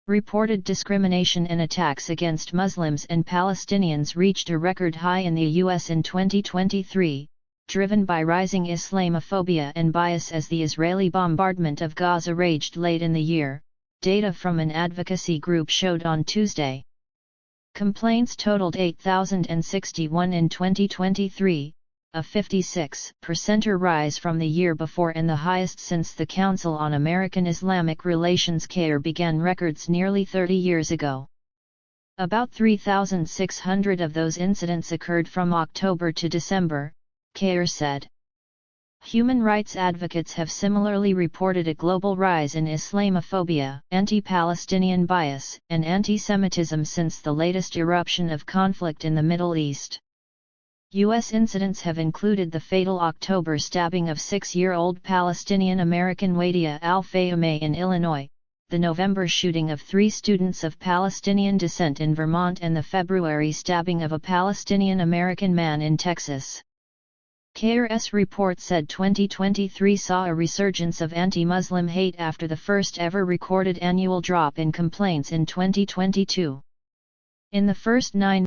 Reported discrimination and attacks against Muslims and Palestinians reached a record high in the U.S. in 2023, driven by rising Islamophobia and bias as the Israeli bombardment of Gaza raged late in the year, data from an advocacy group showed on Tuesday. Complaints totaled 8,061 in 2023, a 56% rise from the year before and the highest since the Council on American Islamic Relations (CAIR) began records nearly 30 years ago. About 3,600 of those incidents occurred from October to December, CAIR said. Human rights advocates have similarly reported a global rise in Islamophobia, anti-Palestinian bias, and anti-Semitism since the latest eruption of conflict in the Middle East. U.S. incidents have included the fatal October stabbing of 6-year-old Palestinian-American Wadia Al-Fayoume in Illinois, the November shooting of 3 students of Palestinian descent in Vermont and the February stabbing of a Palestinian-American man in Texas. CAIR's report said 2023 saw a resurgence of anti-Muslim hate after the first ever recorded annual drop in complaints in 2022. In the first 9